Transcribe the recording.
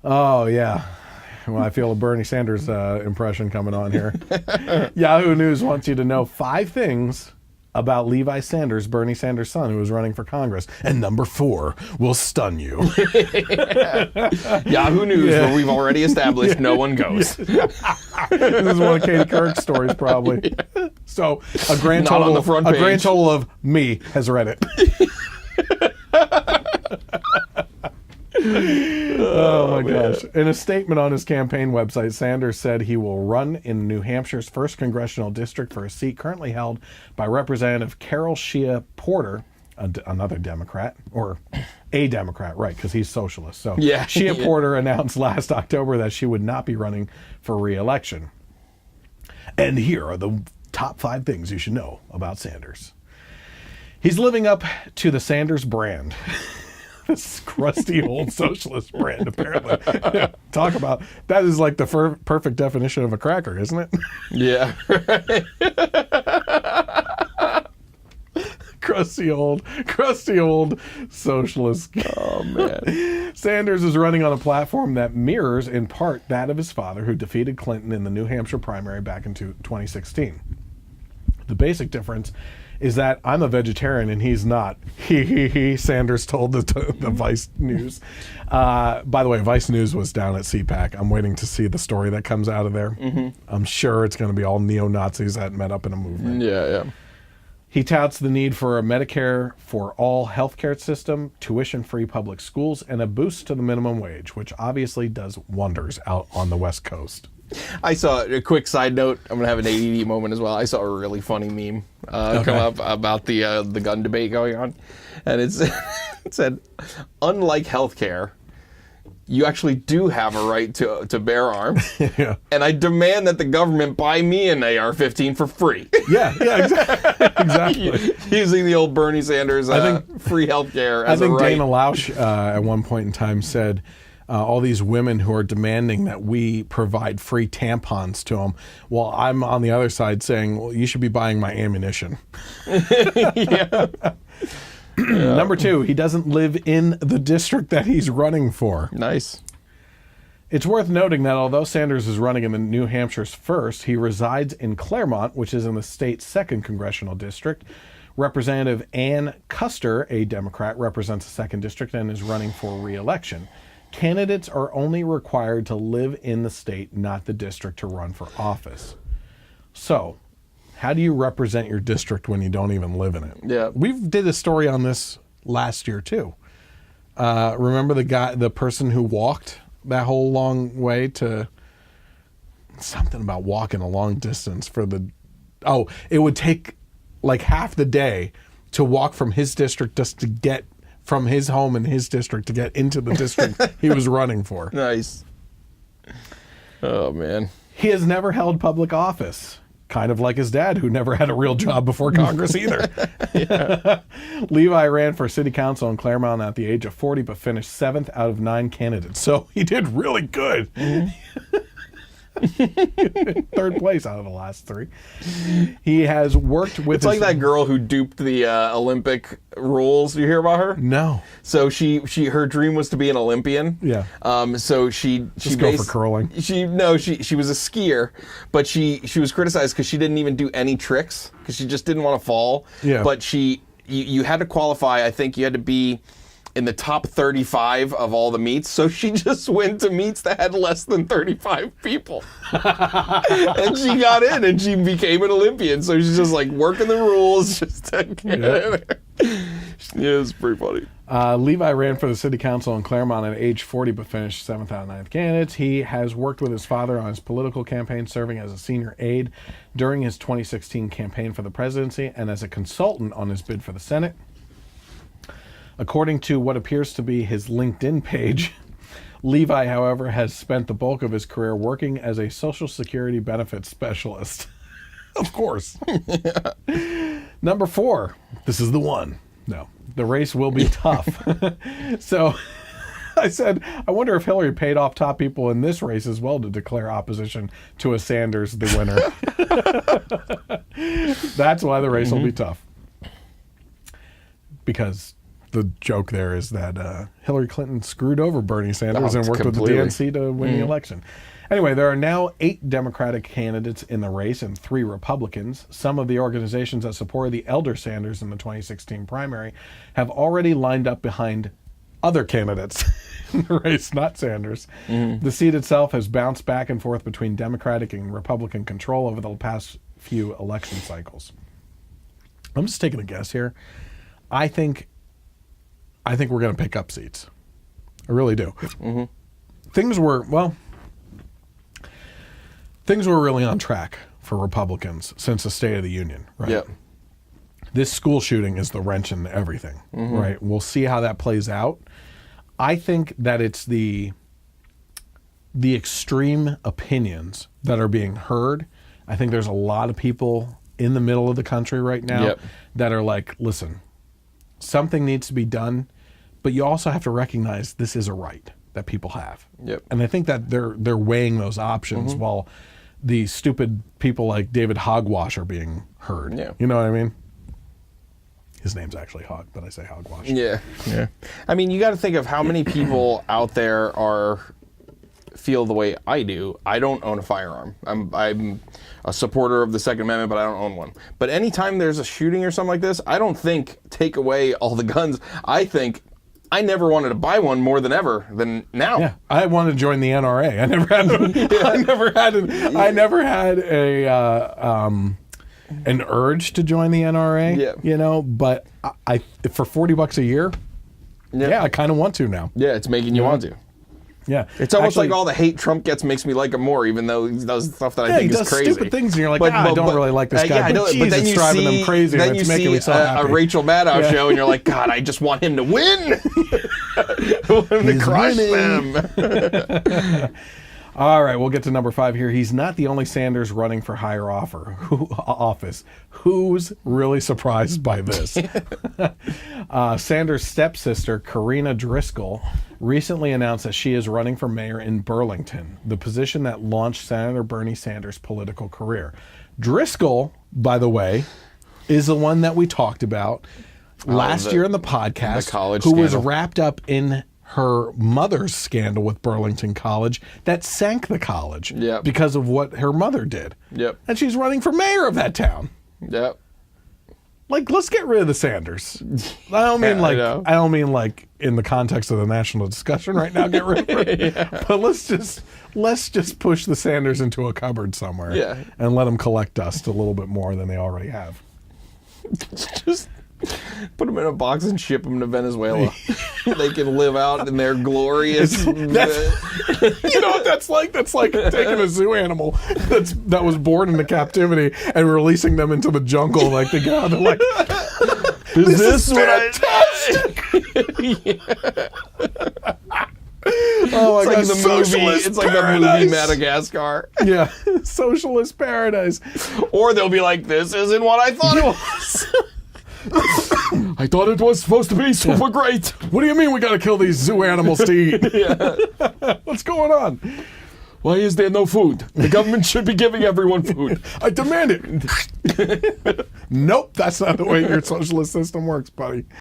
Oh, yeah. Well, I feel a Bernie Sanders impression coming on here. Yahoo News wants you to know 5 things about Levi Sanders, Bernie Sanders' son, who is running for Congress. And number 4 will stun you. Yahoo News, where we've already established no one goes. This is one of Katie Couric's stories, probably. Yeah. So a grand total of me has read it. Oh my gosh. In a statement on his campaign website, Sanders said he will run in New Hampshire's 1st congressional district for a seat currently held by Representative Carol Shea Porter, another Democrat, or a Democrat, right, because he's socialist. So Shea Porter announced last October that she would not be running for re-election. And here are the top 5 things you should know about Sanders. He's living up to the Sanders brand. This crusty old socialist brand, apparently. Talk about, that is like the perfect definition of a cracker, isn't it? Yeah. crusty old socialist. Oh, man. Sanders is running on a platform that mirrors, in part, that of his father, who defeated Clinton in the New Hampshire primary back in 2016. The basic difference is that I'm a vegetarian and he's not. Sanders told the Vice News. By the way, Vice News was down at CPAC. I'm waiting to see the story that comes out of there. Mm-hmm. I'm sure it's going to be all neo-Nazis that met up in a movement. Yeah. He touts the need for a Medicare for all healthcare system, tuition-free public schools, and a boost to the minimum wage, which obviously does wonders out on the West Coast. I saw a quick side note. I'm gonna have an ADD moment as well. I saw a really funny meme come up about the gun debate going on, and it said, unlike healthcare, you actually do have a right to bear arms, and I demand that the government buy me an AR-15 for free. Yeah, exactly. Using the old Bernie Sanders free healthcare as a right. I think Dana Lausch at one point in time said, all these women who are demanding that we provide free tampons to them, while I'm on the other side saying, well, you should be buying my ammunition. Number 2, he doesn't live in the district that he's running for. Nice. It's worth noting that although Sanders is running in the New Hampshire's 1st, he resides in Claremont, which is in the state's 2nd congressional district. Representative Ann Custer, a Democrat, represents the 2nd district and is running for re-election. Candidates are only required to live in the state, not the district, to run for office. So, how do you represent your district when you don't even live in it? Yeah. We did a story on this last year, too. Remember the person who walked that whole long way to... Something about walking a long distance for the... Oh, it would take like half the day to walk from his district just to get from his home in his district to get into the district he was running for. Nice. Oh, man. He has never held public office, kind of like his dad, who never had a real job before Congress either. Levi ran for city council in Claremont at the age of 40, but finished 7th out of 9 candidates. So he did really good. Mm-hmm. 3rd place out of the last 3. He has worked with... It's like that girl who duped the Olympic rules. You hear about her? No. So her dream was to be an Olympian. Yeah. So she go for curling. She was a skier, but she was criticized because she didn't even do any tricks because she just didn't want to fall. Yeah. But you had to qualify. I think you had to be in the top 35 of all the meets. So she just went to meets that had less than 35 people. And she got in and she became an Olympian. So she's just like working the rules just to get in there. Yeah, it's pretty funny. Levi ran for the city council in Claremont at age 40, but finished 7th out of 9 candidates. He has worked with his father on his political campaign, serving as a senior aide during his 2016 campaign for the presidency and as a consultant on his bid for the Senate. According to what appears to be his LinkedIn page, Levi, however, has spent the bulk of his career working as a Social Security benefits specialist. Of course. Number 4. This is the one. No, the race will be tough. So I said, I wonder if Hillary paid off top people in this race as well to declare opposition to a Sanders the winner. That's why the race will be tough. Because the joke there is that Hillary Clinton screwed over Bernie Sanders and worked completely. with the DNC to win the election. Anyway, there are now 8 Democratic candidates in the race and 3 Republicans. Some of the organizations that supported the elder Sanders in the 2016 primary have already lined up behind other candidates in the race, not Sanders. The seat itself has bounced back and forth between Democratic and Republican control over the past few election cycles. I'm just taking a guess here. I think we're going to pick up seats. I really do. Things were really on track for Republicans since the State of the Union, right? Yep. This school shooting is the wrench in everything, right? We'll see how that plays out. I think that it's the extreme opinions that are being heard. I think there's a lot of people in the middle of the country right now that are like, listen, something needs to be done, but you also have to recognize this is a right that people have. Yep. And I think that they're weighing those options while the stupid people like David Hogwash are being heard. Yeah. You know what I mean? His name's actually Hog, but I say Hogwash. Yeah. I mean, you got to think of how many people out there feel the way I do. I don't own a firearm. I'm a supporter of the Second Amendment, but I don't own one. But anytime there's a shooting or something like this, I don't think take away all the guns. I think I never wanted to buy one more than ever than now. Yeah, I wanted to join the NRA. I never had an urge to join the NRA. Yeah. You know, but I for $40 a year, I kind of want to now. Yeah, it's making you want to. Yeah, It's almost like all the hate Trump gets makes me like him more, even though he does stuff that I think is crazy. He does stupid things, and you're like, I don't really like this guy. I know, but but then it's you driving see, them crazy, then and you it's making see me so happy. a Rachel Maddow show, and you're like, God, I just want him to win. I want him to crush them. All right, we'll get to number 5 here. He's not the only Sanders running for higher office. Who's really surprised by this? Sanders' stepsister, Karina Driscoll, recently announced that she is running for mayor in Burlington, the position that launched Senator Bernie Sanders' political career. Driscoll, by the way, is the one that we talked about last year in the podcast, the college who was scandal. wrapped up in her mother's scandal with Burlington College that sank the college because of what her mother did. Yep. And she's running for mayor of that town. Yep. Like, let's get rid of the Sanders. I don't mean like in the context of the national discussion right now, get rid of her. But let's just push the Sanders into a cupboard somewhere and let them collect dust a little bit more than they already have. Just put them in a box and ship them to Venezuela. They can live out in their glorious. You know what that's like? That's like taking a zoo animal that was born into captivity and releasing them into the jungle. Like they go, they're like, "This is fantastic!" Oh my God! It's like the movie Madagascar. Yeah, socialist paradise. Or they'll be like, "This isn't what I thought it was." I thought it was supposed to be super great. What do you mean we got to kill these zoo animals to eat? What's going on? Why is there no food? The government should be giving everyone food. I demand it. Nope, that's not the way your socialist system works, buddy.